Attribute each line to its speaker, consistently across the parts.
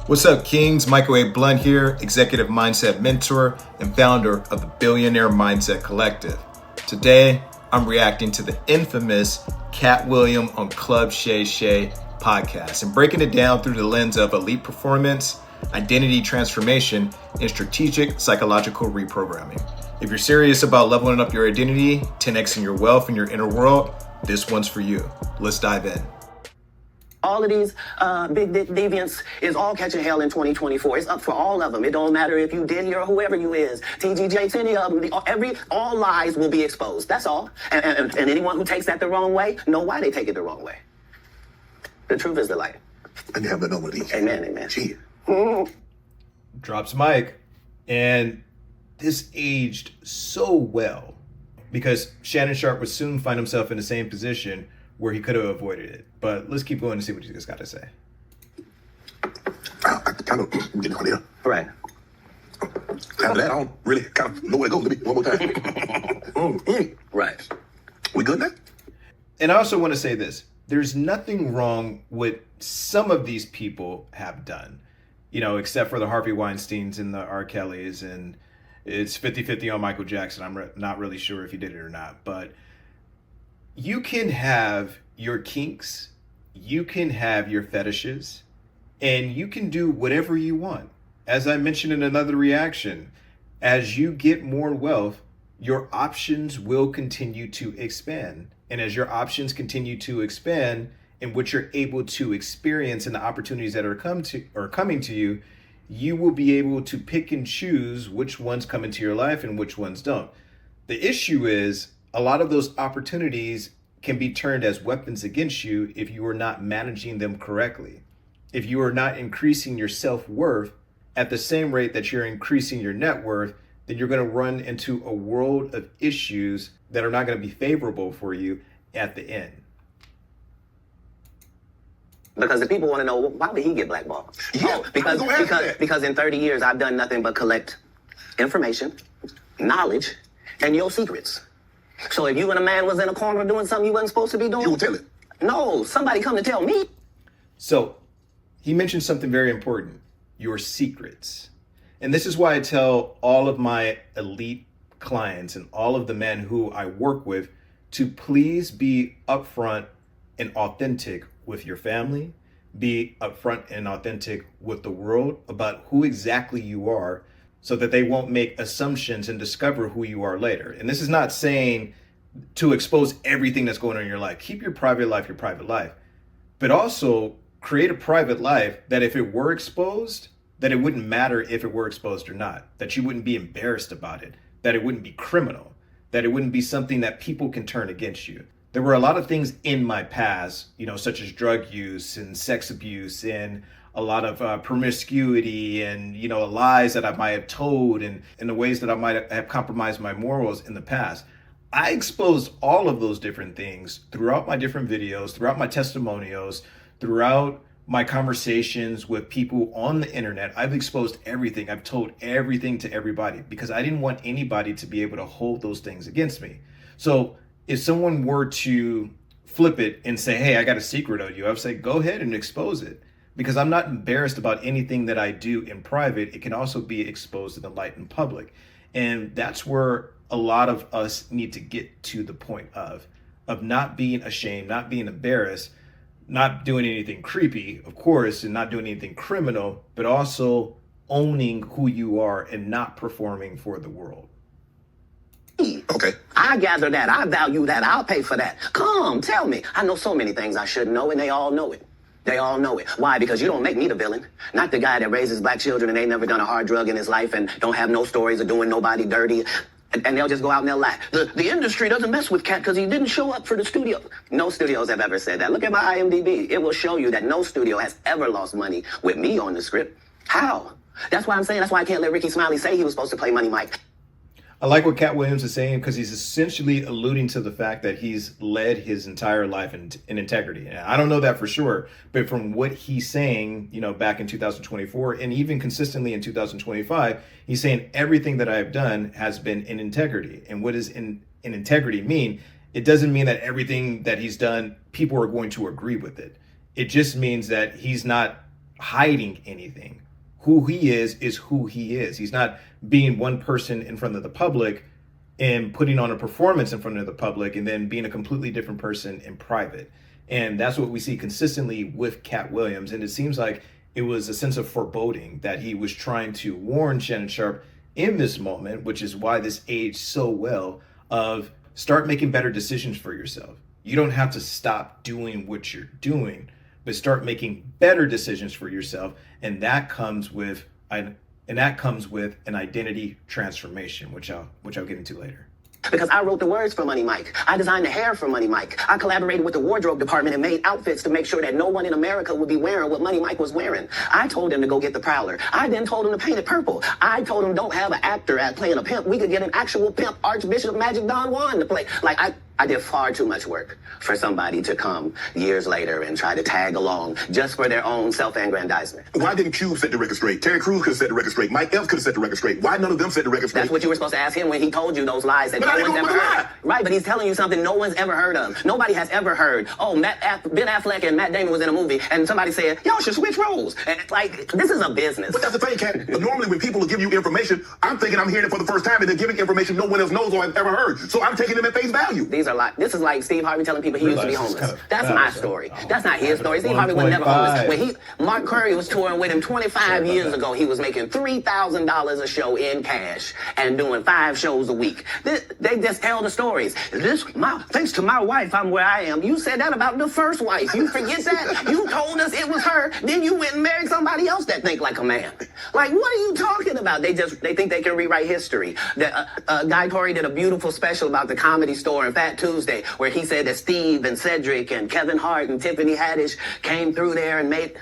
Speaker 1: What's up, Kings? Michael A. Blunt here, executive mindset mentor and founder of the Billionaire Mindset Collective. Today, I'm reacting to the infamous Katt Williams on Club Shay Shay podcast and breaking it down through the lens of elite performance, identity transformation, and strategic psychological reprogramming. If you're serious about leveling up your identity, 10xing your wealth and your inner world, this one's for you. Let's dive in.
Speaker 2: All of these big dick deviants is all catching hell in 2024. It's up for all of them. It don't matter if you Diddy or whoever you is. TGJ, any of them, all lies will be exposed. That's all. And anyone who takes that the wrong way, know why they take it the wrong way. The truth is the light.
Speaker 3: And you have to know what it is.
Speaker 2: Amen, amen.
Speaker 3: Gee.
Speaker 1: Drops mic, and this aged so well because Shannon Sharpe would soon find himself in the same position where he could have avoided it. But let's keep going and see what you guys got to say.
Speaker 3: I kind of get on there.
Speaker 2: Right.
Speaker 3: After that, I don't really kind of know where it goes. Let me one more time.
Speaker 2: Right.
Speaker 3: We good now?
Speaker 1: And I also want to say this. There's nothing wrong with some of these people have done, except for the Harvey Weinsteins and the R. Kellys, and it's 50-50 on Michael Jackson. I'm not really sure if he did it or not, but you can have your kinks, you can have your fetishes, and you can do whatever you want. As I mentioned in another reaction, as you get more wealth, your options will continue to expand. And as your options continue to expand and what you're able to experience and the opportunities that are coming to you, you will be able to pick and choose which ones come into your life and which ones don't. The issue is a lot of those opportunities can be turned as weapons against you if you are not managing them correctly. If you are not increasing your self-worth at the same rate that you're increasing your net worth, then you're going to run into a world of issues that are not going to be favorable for you at the end.
Speaker 2: Because the people want to know, why would he get blackballed?
Speaker 3: Yeah,
Speaker 2: because in 30 years, I've done nothing but collect information, knowledge, and your secrets. So if you and a man was in a corner doing something you wasn't supposed to be doing,
Speaker 3: You will tell it.
Speaker 2: no, somebody come to tell me.
Speaker 1: So he mentioned something very important, your secrets. And this is why I tell all of my elite clients and all of the men who I work with to please be upfront and authentic with your family, be upfront and authentic with the world about who exactly you are, so that they won't make assumptions and discover who you are later. And this is not saying to expose everything that's going on in your life. Keep your private life, but also create a private life that if it were exposed, that it wouldn't matter if it were exposed or not, that you wouldn't be embarrassed about it, that it wouldn't be criminal, that it wouldn't be something that people can turn against you. There were a lot of things in my past, such as drug use and sex abuse and a lot of promiscuity and, lies that I might have told and the ways that I might have compromised my morals in the past. I exposed all of those different things throughout my different videos, throughout my testimonials, throughout my conversations with people on the internet. I've exposed everything. I've told everything to everybody because I didn't want anybody to be able to hold those things against me. So if someone were to flip it and say, hey, I got a secret on you, I would say, go ahead and expose it. Because I'm not embarrassed about anything that I do in private. It can also be exposed in the light in public. And that's where a lot of us need to get to the point of not being ashamed, not being embarrassed, not doing anything creepy, of course, and not doing anything criminal, but also owning who you are and not performing for the world.
Speaker 3: Okay.
Speaker 2: I gather that. I value that. I'll pay for that. Come, tell me. I know so many things I should know, and they all know it. They all know it. Why? Because you don't make me the villain. Not the guy that raises black children and ain't never done a hard drug in his life and don't have no stories of doing nobody dirty. And they'll just go out and they'll lie. The industry doesn't mess with Katt because he didn't show up for the studio. No studios have ever said that. Look at my IMDb. It will show you that no studio has ever lost money with me on the script. How? That's why I'm saying, that's why I can't let Ricky Smiley say he was supposed to play Money Mike.
Speaker 1: I like what Katt Williams is saying because he's essentially alluding to the fact that he's led his entire life in integrity. And I don't know that for sure, but from what he's saying, back in 2024 and even consistently in 2025, he's saying everything that I've done has been in integrity. And what does in integrity mean? It doesn't mean that everything that he's done, people are going to agree with it. It just means that he's not hiding anything. Who he is who he is. He's not being one person in front of the public and putting on a performance in front of the public and then being a completely different person in private. And that's what we see consistently with Katt Williams. And it seems like it was a sense of foreboding that he was trying to warn Shannon Sharpe in this moment, which is why this aged so well, of start making better decisions for yourself. You don't have to stop doing what you're doing, but start making better decisions for yourself. And that comes with an identity transformation, which I'll get into later.
Speaker 2: Because I wrote the words for Money Mike. I designed the hair for Money Mike. I collaborated with the wardrobe department and made outfits to make sure that no one in America would be wearing what Money Mike was wearing. I told him to go get the Prowler. I then told him to paint it purple. I told him don't have an actor at playing a pimp. We could get an actual pimp, Archbishop Magic Don Juan, to play. Like, I did far too much work for somebody to come years later and try to tag along just for their own self-aggrandizement.
Speaker 3: Why didn't Cube set the record straight? Terry Crews could have set the record straight. Mike Epps could have set the record straight. Why none of them set the record straight?
Speaker 2: That's what you were supposed to ask him when he told you those lies that
Speaker 3: But
Speaker 2: no
Speaker 3: I didn't
Speaker 2: one's
Speaker 3: know
Speaker 2: ever
Speaker 3: what
Speaker 2: heard.
Speaker 3: lie.
Speaker 2: Right, but he's telling you something no one's ever heard of. Nobody has ever heard. Oh, Ben Affleck and Matt Damon was in a movie, and somebody said, y'all should switch roles. And it's like, this is a business.
Speaker 3: But that's the thing, Kat. Normally when people give you information, I'm thinking I'm hearing it for the first time, and they're giving information no one else knows or has ever heard. So I'm taking them at face value.
Speaker 2: This is like Steve Harvey telling people he used to be homeless. That's my story.
Speaker 1: Oh,
Speaker 2: That's not his story. Steve Harvey was never homeless. When Mark Curry was touring with him 25 years ago, he was making $3,000 a show in cash and doing 5 shows a week. They just tell the stories. Thanks to my wife, I'm where I am. You said that about the first wife. You forget that? You told us it was her. Then you went and married somebody else that think like a man. Like, what are you talking about? They think they can rewrite history. Guy Corey did a beautiful special about the Comedy Store and Fat Tuesday, where he said that Steve and Cedric and Kevin Hart and Tiffany Haddish came through there and made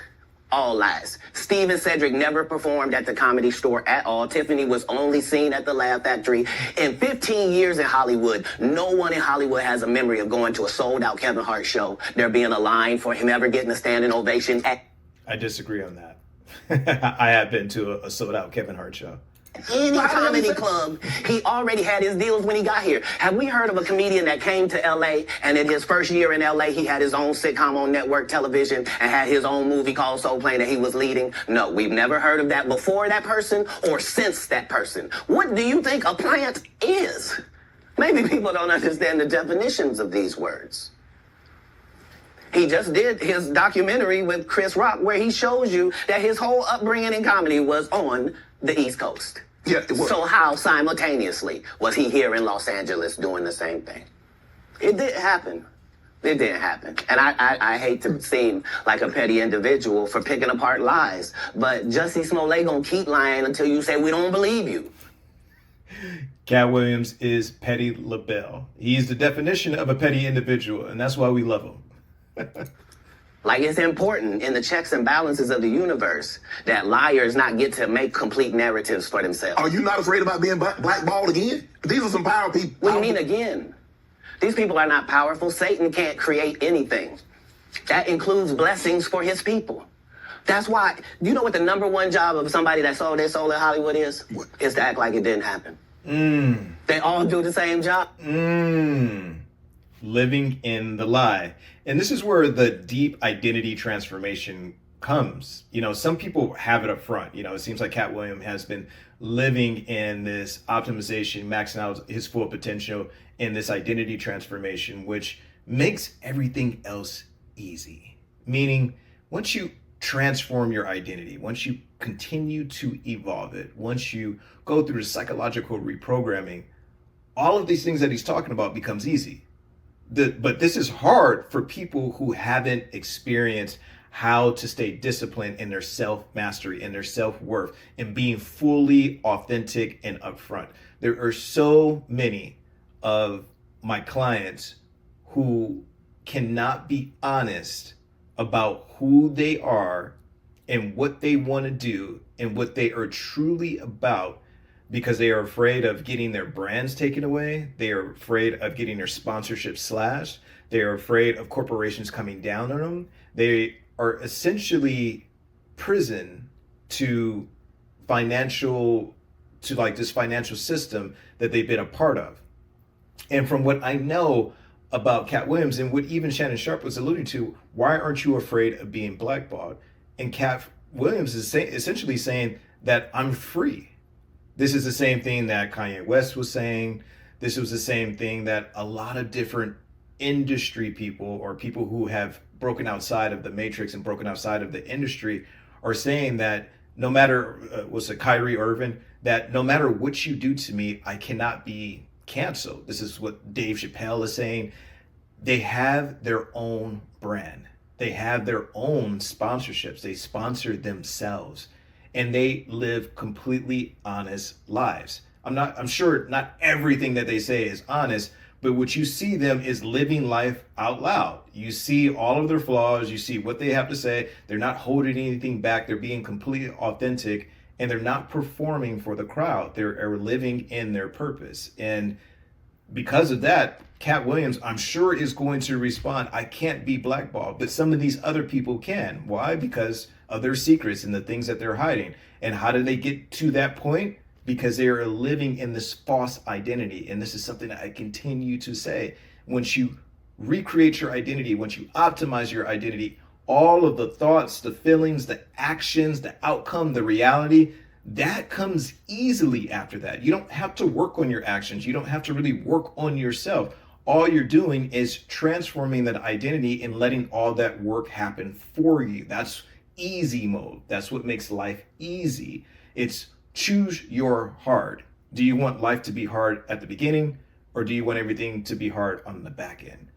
Speaker 2: all lies. Steve and Cedric never performed at the Comedy Store at all. Tiffany was only seen at the Laugh Factory. In 15 years in Hollywood, no one in Hollywood has a memory of going to a sold-out Kevin Hart show, there being a line for him ever getting a standing ovation.
Speaker 1: I disagree on that. I have been to a sold-out Kevin Hart show.
Speaker 2: Any comedy club, he already had his deals when he got here. Have we heard of a comedian that came to LA and in his first year in LA, he had his own sitcom on network television and had his own movie called Soul Plane that he was leading? No, we've never heard of that before that person or since that person. What do you think a plant is? Maybe people don't understand the definitions of these words. He just did his documentary with Chris Rock where he shows you that his whole upbringing in comedy was on the East Coast.
Speaker 3: Yeah, it was.
Speaker 2: So how simultaneously was he here in Los Angeles doing the same thing? It didn't happen. It didn't happen. And I hate to seem like a petty individual for picking apart lies, but Jussie Smollett gonna keep lying until you say we don't believe you.
Speaker 1: Katt Williams is Petty LaBelle. He's the definition of a petty individual, and that's why we love him.
Speaker 2: Like, it's important in the checks and balances of the universe that liars not get to make complete narratives for themselves.
Speaker 3: Are you not afraid about being blackballed again? These are some power people.
Speaker 2: What do you mean again? These people are not powerful. Satan can't create anything. That includes blessings for his people. That's why, you know what the number one job of somebody that sold their soul in Hollywood is?
Speaker 3: What?
Speaker 2: Is to act like it didn't happen. They all do the same job.
Speaker 1: Living in the lie. And this is where the deep identity transformation comes. You know, some people have it up front. You know, it seems like Katt Williams has been living in this optimization, maxing out his full potential in this identity transformation, which makes everything else easy. Meaning, once you transform your identity, once you continue to evolve it, once you go through the psychological reprogramming, all of these things that he's talking about becomes easy. But this is hard for people who haven't experienced how to stay disciplined in their self-mastery and their self-worth and being fully authentic and upfront. There are so many of my clients who cannot be honest about who they are and what they want to do and what they are truly about, because they are afraid of getting their brands taken away. They are afraid of getting their sponsorship slashed. They are afraid of corporations coming down on them. They are essentially prison to this financial system that they've been a part of. And from what I know about Katt Williams and what even Shannon Sharpe was alluding to, why aren't you afraid of being blackballed? And Katt Williams is essentially saying that I'm free. This is the same thing that Kanye West was saying. This was the same thing that a lot of different industry people or people who have broken outside of the matrix and broken outside of the industry are saying, that no matter, was it Kyrie Irving, that no matter what you do to me, I cannot be canceled. This is what Dave Chappelle is saying. They have their own brand. They have their own sponsorships. They sponsor themselves and they live completely honest lives. I'm sure not everything that they say is honest, but what you see them is living life out loud. You see all of their flaws. You see what they have to say. They're not holding anything back. They're being completely authentic, and they're not performing for the crowd. They're living in their purpose. And because of that, Katt Williams, I'm sure, is going to respond, I can't be blackballed, but some of these other people can. Why? Because of their secrets and the things that they're hiding. And how do they get to that point? Because they are living in this false identity. And this is something that I continue to say. Once you recreate your identity, once you optimize your identity, all of the thoughts, the feelings, the actions, the outcome, the reality, that comes easily after that. You don't have to work on your actions. You don't have to really work on yourself. All you're doing is transforming that identity and letting all that work happen for you. That's easy mode. That's what makes life easy. It's choose your hard. Do you want life to be hard at the beginning, or do you want everything to be hard on the back end?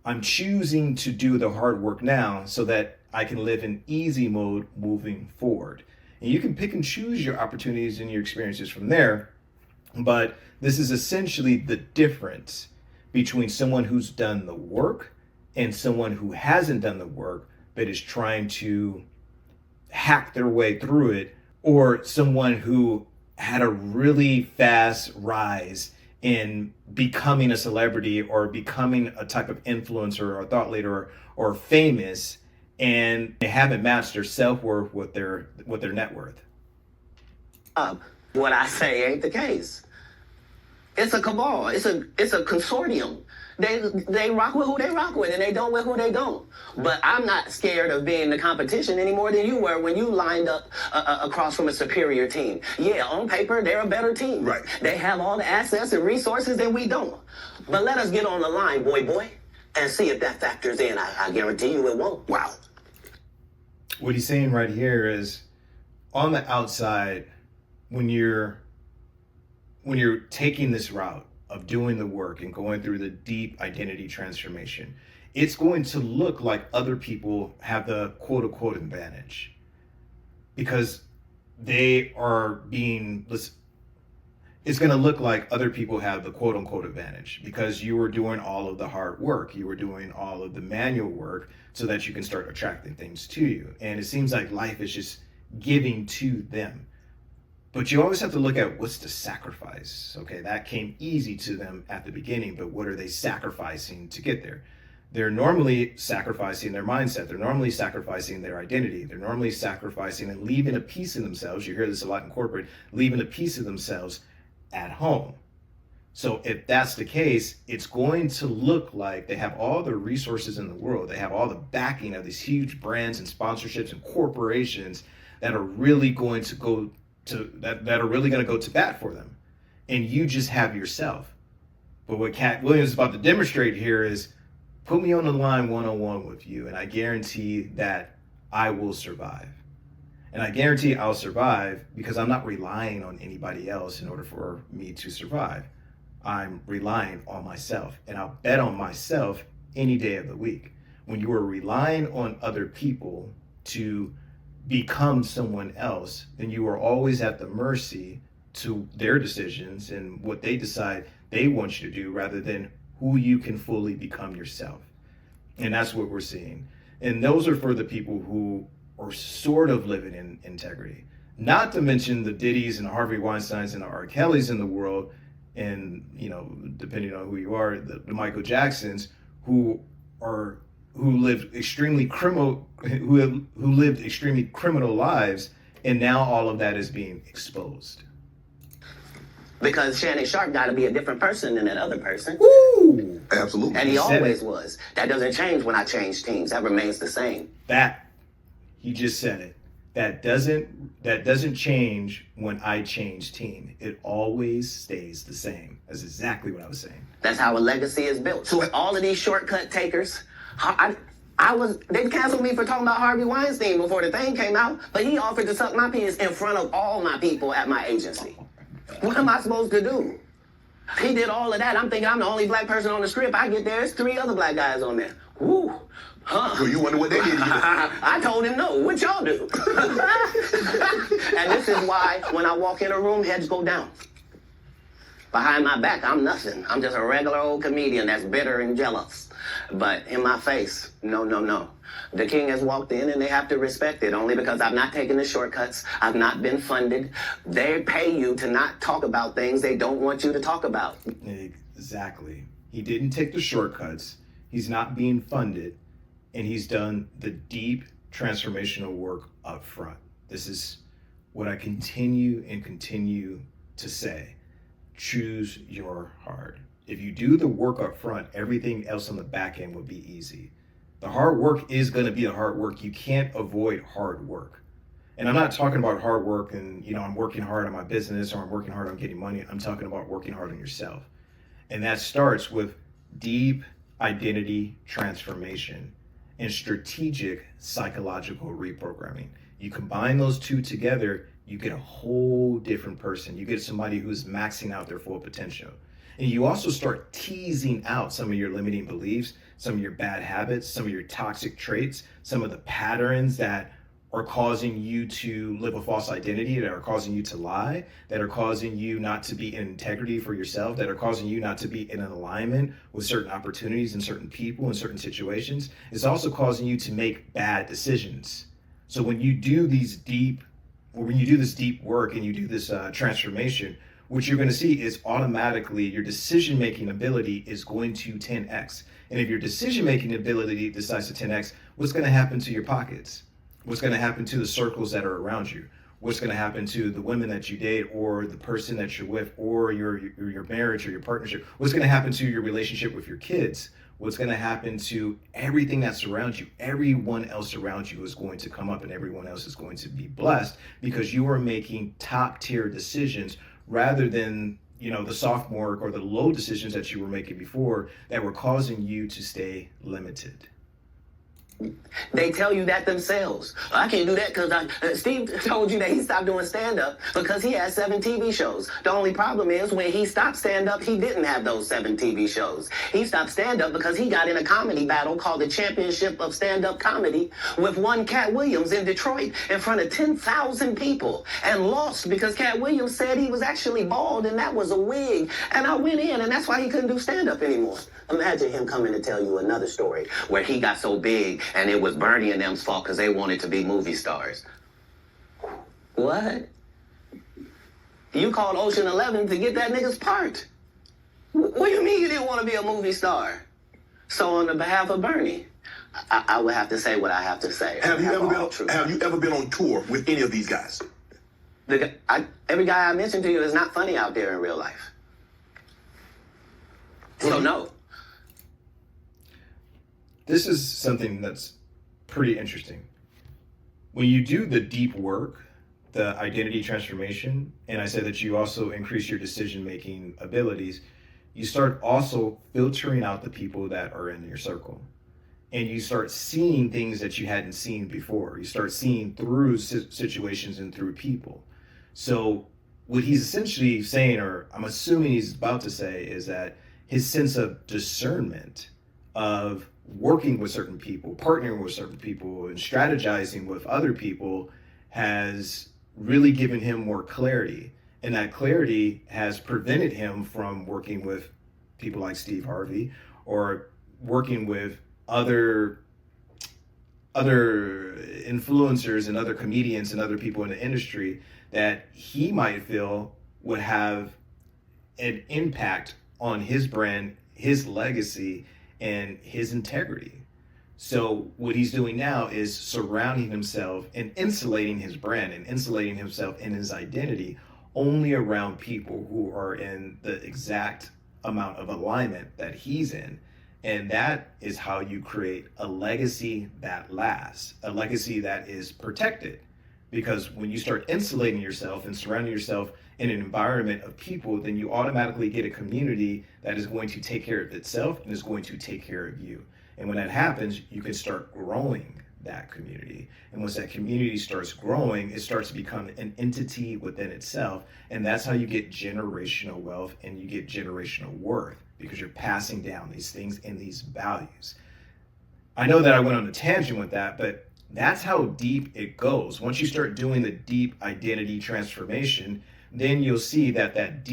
Speaker 1: I'm choosing to do the hard work now so that I can live in easy mode moving forward. And you can pick and choose your opportunities and your experiences from there. But this is essentially the difference between someone who's done the work and someone who hasn't done the work but is trying to hack their way through it, or someone who had a really fast rise in becoming a celebrity or becoming a type of influencer or thought leader or famous, and they haven't matched their self-worth with their net worth.
Speaker 2: What I say ain't the case. It's a cabal. It's a consortium. They rock with who they rock with, and they don't with who they don't. But I'm not scared of being the competition any more than you were when you lined up across from a superior team. Yeah, on paper, they're a better team.
Speaker 3: Right.
Speaker 2: They have all the assets and resources that we don't. But let us get on the line, boy, and see if that factors in. I guarantee you it won't.
Speaker 3: Wow.
Speaker 1: What he's saying right here is, on the outside, when you're taking this route of doing the work and going through the deep identity transformation, it's going to look like other people have the quote unquote advantage because they are being, it's going to look like other people have the quote unquote advantage because you were doing all of the hard work. You were doing all of the manual work so that you can start attracting things to you. And it seems like life is just giving to them. But you always have to look at what's the sacrifice. Okay, that came easy to them at the beginning, but what are they sacrificing to get there? They're normally sacrificing their mindset. They're normally sacrificing their identity. They're normally sacrificing and leaving a piece of themselves. You hear this a lot in corporate, leaving a piece of themselves at home. So if that's the case, it's going to look like they have all the resources in the world. They have all the backing of these huge brands and sponsorships and corporations that are really going to go to bat for them. And you just have yourself. But what Katt Williams is about to demonstrate here is, put me on the line one-on-one with you, and I guarantee that I will survive. And I guarantee I'll survive because I'm not relying on anybody else in order for me to survive. I'm relying on myself, and I'll bet on myself any day of the week. When you are relying on other people to become someone else, then you are always at the mercy to their decisions and what they decide they want you to do rather than who you can fully become yourself. And that's what we're seeing. And those are for the people who are sort of living in integrity. Not to mention the Diddy's and Harvey Weinstein's and the R. Kelly's in the world, and, you know, depending on who you are, the Michael Jacksons who lived extremely criminal lives, and now all of that is being exposed.
Speaker 2: Because Shannon Sharp got to be a different person than that other person.
Speaker 3: Woo! Absolutely.
Speaker 2: And he always was. That doesn't change when I change teams. That remains the same.
Speaker 1: He just said it. that doesn't change when I change team. It always stays the same. That's exactly what I was saying.
Speaker 2: That's how a legacy is built. So all of these shortcut takers, they canceled me for talking about Harvey Weinstein before the thing came out, but he offered to suck my penis in front of all my people at my agency. What am I supposed to do? He did all of that. I'm thinking I'm the only black person on the script. I get there, there's 3 other black guys on there. Woo. Huh.
Speaker 3: So you wonder what they did?
Speaker 2: I told him no. What y'all do? And this is why when I walk in a room, heads go down. Behind my back, I'm nothing. I'm just a regular old comedian that's bitter and jealous. But in my face, no, no, no. The king has walked in and they have to respect it only because I've not taken the shortcuts. I've not been funded. They pay you to not talk about things they don't want you to talk about.
Speaker 1: Exactly. He didn't take the shortcuts. He's not being funded. And he's done the deep transformational work up front. This is what I continue to say. Choose your hard. If you do the work up front, everything else on the back end will be easy. The hard work is going to be the hard work. You can't avoid hard work. And I'm not talking about hard work and, I'm working hard on my business or I'm working hard on getting money. I'm talking about working hard on yourself. And that starts with deep identity transformation and strategic psychological reprogramming. You combine those two together, you get a whole different person. You get somebody who's maxing out their full potential. And you also start teasing out some of your limiting beliefs, some of your bad habits, some of your toxic traits, some of the patterns that are causing you to live a false identity, that are causing you to lie, that are causing you not to be in integrity for yourself, that are causing you not to be in an alignment with certain opportunities and certain people and certain situations. It's also causing you to make bad decisions. So when you do this deep work and you do this transformation, what you're going to see is automatically your decision-making ability is going to 10x. And if your decision-making ability decides to 10x, what's going to happen to your pockets? What's going to happen to the circles that are around you? What's going to happen to the women that you date or the person that you're with or your marriage or your partnership? What's going to happen to your relationship with your kids? What's going to happen to everything that surrounds you? Everyone else around you is going to come up and everyone else is going to be blessed because you are making top tier decisions rather than the sophomore or the low decisions that you were making before that were causing you to stay limited.
Speaker 2: They tell you that themselves. I can't do that because Steve told you that he stopped doing stand-up because he had 7 TV shows. The only problem is when he stopped stand-up, he didn't have those 7 TV shows. He stopped stand-up because he got in a comedy battle called the Championship of Stand-Up Comedy with one Katt Williams in Detroit in front of 10,000 people and lost because Katt Williams said he was actually bald and that was a wig. And I went in and that's why he couldn't do stand-up anymore. Imagine him coming to tell you another story where he got so big and it was Bernie and them's fault because they wanted to be movie stars. What? You called Ocean 11 to get that nigga's part. What do you mean you didn't want to be a movie star? So on the behalf of Bernie, I would have to say what I have to say.
Speaker 3: Have you ever been on tour with any of these guys?
Speaker 2: Every guy I mentioned to you is not funny out there in real life. So no.
Speaker 1: This is something that's pretty interesting. When you do the deep work, the identity transformation, and I said that you also increase your decision-making abilities, you start also filtering out the people that are in your circle. And you start seeing things that you hadn't seen before. You start seeing through situations and through people. So what he's essentially saying, or I'm assuming he's about to say, is that his sense of discernment of working with certain people, partnering with certain people, and strategizing with other people has really given him more clarity. And that clarity has prevented him from working with people like Steve Harvey or working with other influencers and other comedians and other people in the industry that he might feel would have an impact on his brand, his legacy, and his integrity. So what he's doing now is surrounding himself and insulating his brand and insulating himself and his identity only around people who are in the exact amount of alignment that he's in. And that is how you create a legacy that lasts, a legacy that is protected. Because when you start insulating yourself and surrounding yourself in an environment of people, then you automatically get a community that is going to take care of itself and is going to take care of you. And when that happens, you can start growing that community. And once that community starts growing, it starts to become an entity within itself. And that's how you get generational wealth and you get generational worth, because you're passing down these things and these values. I know that I went on a tangent with that, but that's how deep it goes. Once you start doing the deep identity transformation, then you'll see that that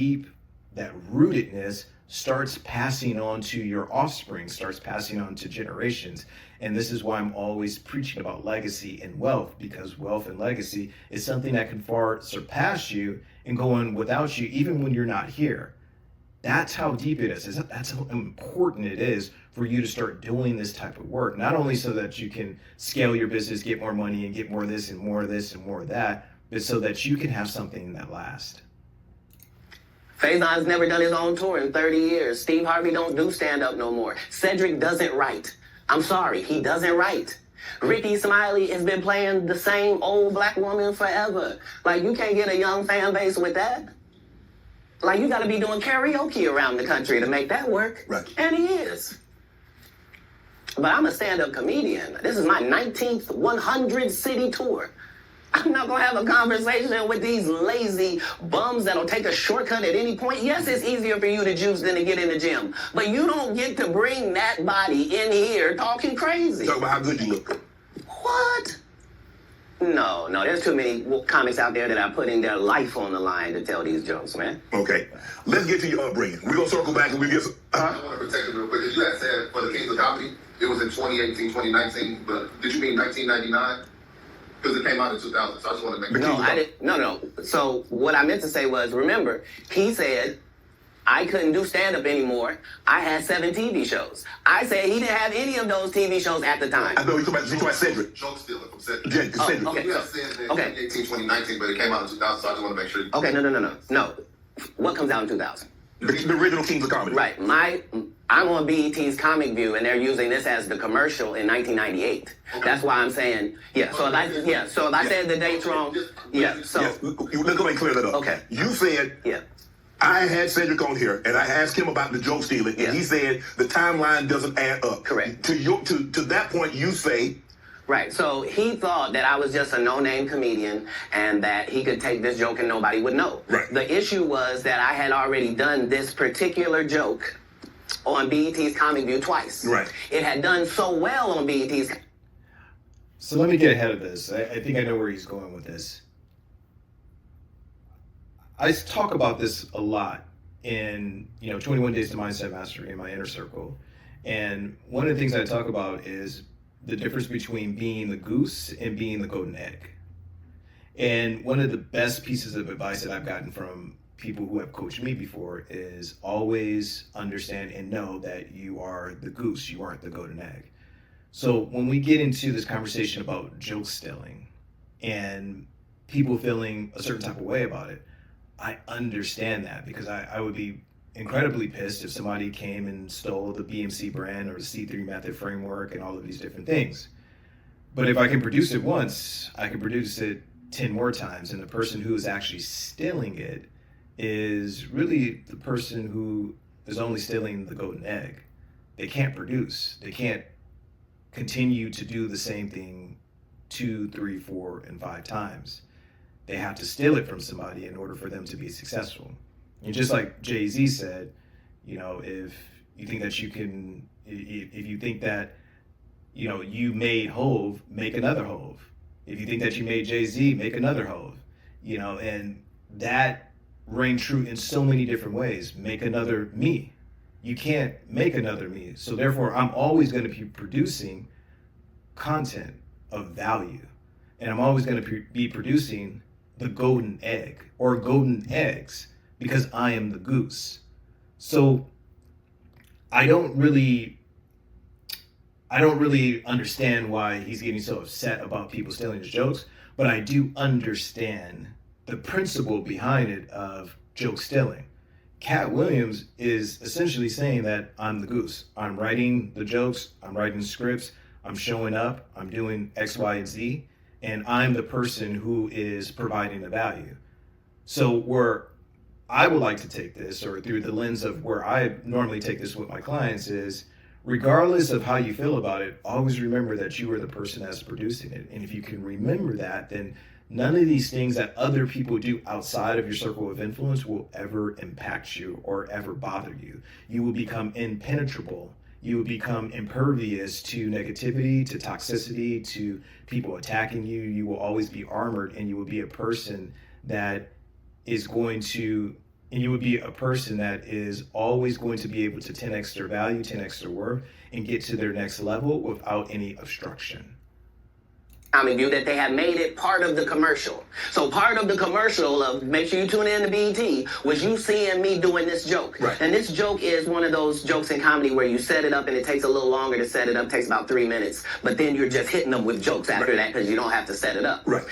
Speaker 1: rootedness starts passing on to your offspring, starts passing on to generations. And this is why I'm always preaching about legacy and wealth, because wealth and legacy is something that can far surpass you and go on without you, even when you're not here. That's how deep it is. That's how important it is for you to start doing this type of work. Not only so that you can scale your business, get more money and get more of this and more of this and more of that, but so that you can have something that lasts.
Speaker 2: Faison's never done his own tour in 30 years. Steve Harvey don't do stand-up no more. Cedric doesn't write. I'm sorry, he doesn't write. Ricky Smiley has been playing the same old black woman forever. Like, you can't get a young fan base with that. Like, you gotta be doing karaoke around the country to make that work.
Speaker 3: Right.
Speaker 2: And he is. But I'm a stand-up comedian. This is my 19th 100-city tour. I'm not gonna have a conversation with these lazy bums that'll take a shortcut at any point. Yes, it's easier for you to juice than to get in the gym. But you don't get to bring that body in here talking crazy.
Speaker 3: Talk about how good you look.
Speaker 2: What? No, there's too many comics out there that are putting their life on the line to tell these jokes, man.
Speaker 3: Okay, let's get to your upbringing. We're gonna circle back and we get some.
Speaker 4: I want to protect it real quick. You had said for the Kings of Comedy, it was in 2018, 2019, but did you mean 1999? Because it came out in 2000, so I just want to make
Speaker 2: No, I didn't. No. So what I meant to say was, remember, he said I couldn't do stand-up anymore. I had 7 TV shows. I said he didn't have any of those TV shows at the time.
Speaker 3: I know you're talking about Cedric.
Speaker 4: Joke stealing from Cedric.
Speaker 3: Yeah, Cedric.
Speaker 2: okay.
Speaker 4: You had said that
Speaker 2: Okay.
Speaker 4: 2018, 2019, but it came out in 2000, so I just want to make sure.
Speaker 2: Okay, no. What comes out in 2000?
Speaker 3: The original Kings of Comedy.
Speaker 2: Right. I'm on BET's Comic View, and they're using this as the commercial in 1998.
Speaker 4: Okay.
Speaker 2: That's why I'm saying, yeah. So if I said the dates wrong, yeah. So
Speaker 3: Let's go ahead and clear that up.
Speaker 2: Okay.
Speaker 3: You said,
Speaker 2: yeah.
Speaker 3: I had Cedric on here, and I asked him about the joke stealing,
Speaker 2: Yeah.
Speaker 3: and he said the timeline doesn't add up.
Speaker 2: Correct.
Speaker 3: To that point, you say,
Speaker 2: Right. So he thought that I was just a no-name comedian and that he could take this joke and nobody would know.
Speaker 3: Right.
Speaker 2: The issue was that I had already done this particular joke on BET's Comic View twice.
Speaker 3: Right.
Speaker 2: It had done so well on BET's.
Speaker 1: So let me get ahead of this. I think I know where he's going with this. I talk about this a lot in 21 Days to Mindset Mastery in my inner circle. And one of the things I talk about is the difference between being the goose and being the golden egg. And one of the best pieces of advice that I've gotten from people who have coached me before is always understand and know that you are the goose, you aren't the golden egg. So when we get into this conversation about joke stealing and people feeling a certain type of way about it, I understand that, because I would be incredibly pissed if somebody came and stole the BMC brand or the C3 method framework and all of these different things. But if I can produce it once, I can produce it 10 more times. And the person who is actually stealing it is really the person who is only stealing the golden egg. They can't produce. They can't continue to do the same thing 2, 3, 4, and 5 times. They have to steal it from somebody in order for them to be successful. And just like Jay-Z said, if you think that you can, if you think that, you made Hove, make another Hove. If you think that you made Jay-Z, make another Hove. And that rang true in so many different ways. Make another me. You can't make another me. So therefore, I'm always going to be producing content of value. And I'm always going to be producing the golden egg or golden eggs, because I am the goose. So I don't really understand why he's getting so upset about people stealing his jokes, but I do understand the principle behind it of joke stealing. Katt Williams is essentially saying that I'm the goose. I'm writing the jokes, I'm writing scripts, I'm showing up, I'm doing X, Y, and Z, and I'm the person who is providing the value. So where I would like to take this, or through the lens of where I normally take this with my clients, is regardless of how you feel about it, always remember that you are the person that's producing it. And if you can remember that, then none of these things that other people do outside of your circle of influence will ever impact you or ever bother you. You will become impenetrable. You will become impervious to negativity, to toxicity, to people attacking you. You will always be armored, and you will be a person that is going to, and you would be a person that is always going to be able to 10x their value, 10x their worth, and get to their next level without any obstruction.
Speaker 2: View that they have made it part of the commercial. So part of the commercial of make sure you tune in to BET was you seeing me doing this joke.
Speaker 3: Right.
Speaker 2: And this joke is one of those jokes in comedy where you set it up and it takes a little longer to set it up, takes about 3 minutes, but then you're just hitting them with jokes after that because you don't have to set it up.
Speaker 3: Right.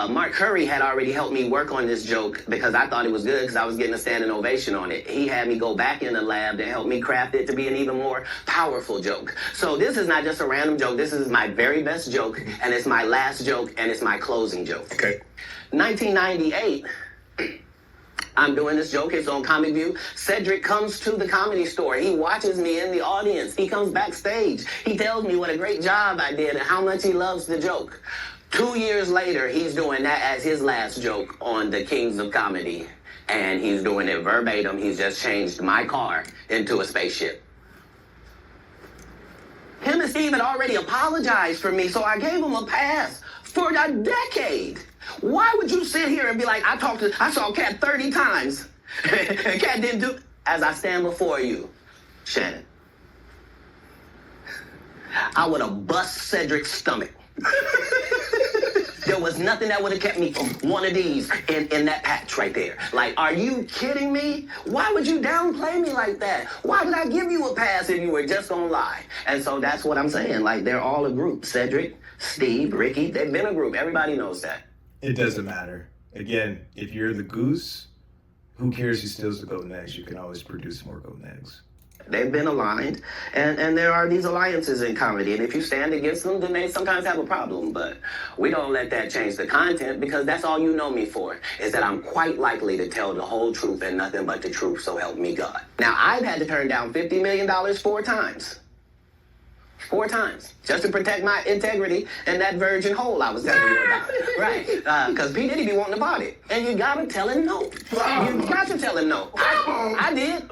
Speaker 2: Mark Curry had already helped me work on this joke because I thought it was good because I was getting a standing ovation on it. He had me go back in the lab to help me craft it to be an even more powerful joke. So this is not just a random joke. This is my very best joke, and it's my last joke, and it's my closing joke.
Speaker 3: Okay.
Speaker 2: 1998, I'm doing this joke. It's on Comic View. Cedric comes to the Comedy Store. He watches me in the audience. He comes backstage. He tells me what a great job I did and how much he loves the joke. 2 years later, he's doing that as his last joke on the Kings of Comedy. And he's doing it verbatim. He's just changed my car into a spaceship. Him and Steve had already apologized for me, so I gave him a pass for a decade. Why would you sit here and be like, I saw Katt 30 times, and Katt didn't do, as I stand before you, Shannon, I would have bust Cedric's stomach. There was nothing that would have kept me from one of these in that patch right there. Like, are you kidding me? Why would you downplay me like that? Why would I give you a pass if you were just gonna lie? And so that's what I'm saying. Like, they're all a group. Cedric, Steve, Ricky, they've been a group. Everybody knows that.
Speaker 1: It doesn't matter. Again, if you're the goose, who cares who steals the golden eggs? You can always produce more golden eggs.
Speaker 2: They've been aligned, and there are these alliances in comedy, and if you stand against them, then they sometimes have a problem, but we don't let that change the content because that's all you know me for, is that I'm quite likely to tell the whole truth and nothing but the truth, so help me God. Now, I've had to turn down $50 million 4 times. 4 times, just to protect my integrity and that virgin hole I was telling you about. Right, because P. Diddy be wanting to buy it. And you gotta tell him no. You got to tell him no. I did.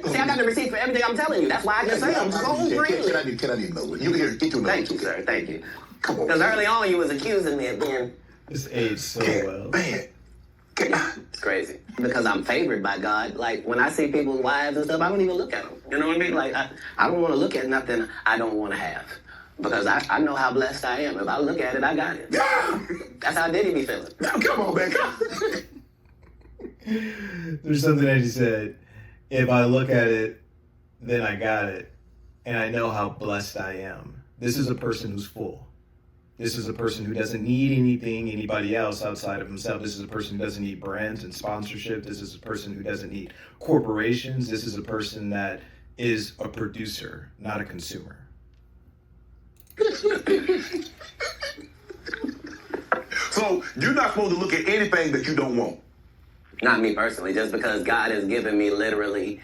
Speaker 2: See, I got the receipt for everything I'm telling you. That's why I can say I'm so freely.
Speaker 3: Can I need know? You here? Get your
Speaker 2: Thank you, sir. Thank you. Because early on you was accusing me of being...
Speaker 1: This aged so well.
Speaker 3: Man.
Speaker 2: It's crazy. Because I'm favored by God. Like, when I see people's wives and stuff, I don't even look at them. You know what I mean? Like, I don't want to look at nothing I don't want to have. Because I know how blessed I am. If I look at it, I got it.
Speaker 3: Yeah.
Speaker 2: That's how Diddy be feeling.
Speaker 3: Now, come on, man.
Speaker 1: There's something that he said, if I look at it, then I got it. And I know how blessed I am. This is a person who's full. This is a person who doesn't need anybody else outside of himself. This is a person who doesn't need brands and sponsorship. This is a person who doesn't need corporations. This is a person that is a producer, not a consumer.
Speaker 3: So you're not supposed to look at anything that you don't want.
Speaker 2: Not me personally, just because God has given me literally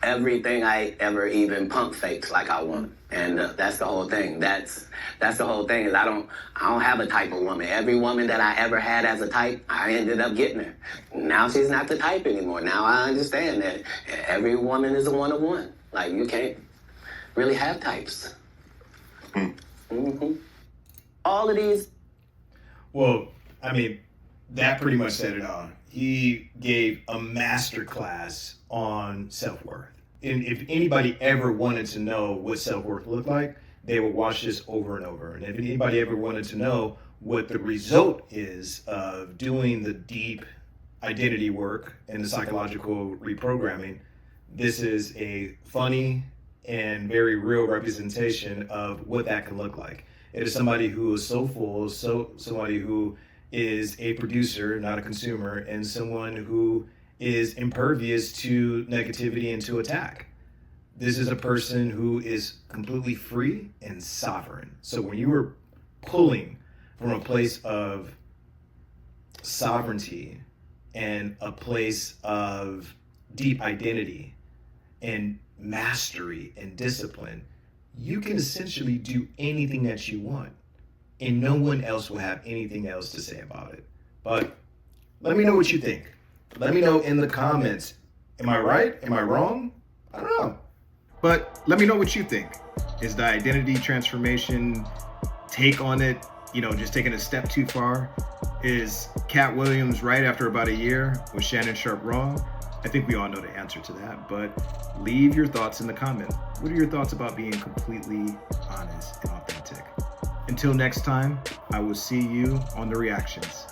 Speaker 2: everything I ever even pump faked like I want. And that's the whole thing. That's the whole thing is I don't have a type of woman. Every woman that I ever had as a type, I ended up getting her. Now she's not the type anymore. Now I understand that every woman is a one of one. Like, you can't really have types. Mm-hmm. All of these.
Speaker 1: Well, I mean, that pretty much said it all. He gave a master class on self-worth. And if anybody ever wanted to know what self-worth looked like, they would watch this over and over. And if anybody ever wanted to know what the result is of doing the deep identity work and the psychological reprogramming, this is a funny and very real representation of what that can look like. It is somebody who is so full, somebody who is a producer, not a consumer, and someone who is impervious to negativity and to attack. This is a person who is completely free and sovereign. So when you were pulling from a place of sovereignty and a place of deep identity and mastery and discipline, you can essentially do anything that you want, and no one else will have anything else to say about it. But let me know what you think. Let me know in the comments. Am I right? Am I wrong? I don't know. But let me know what you think. Is the identity transformation take on it, just taking a step too far? Is Katt Williams right after about a year? Was Shannon Sharpe wrong? I think we all know the answer to that, but leave your thoughts in the comments. What are your thoughts about being completely honest and authentic? Until next time, I will see you on the reactions.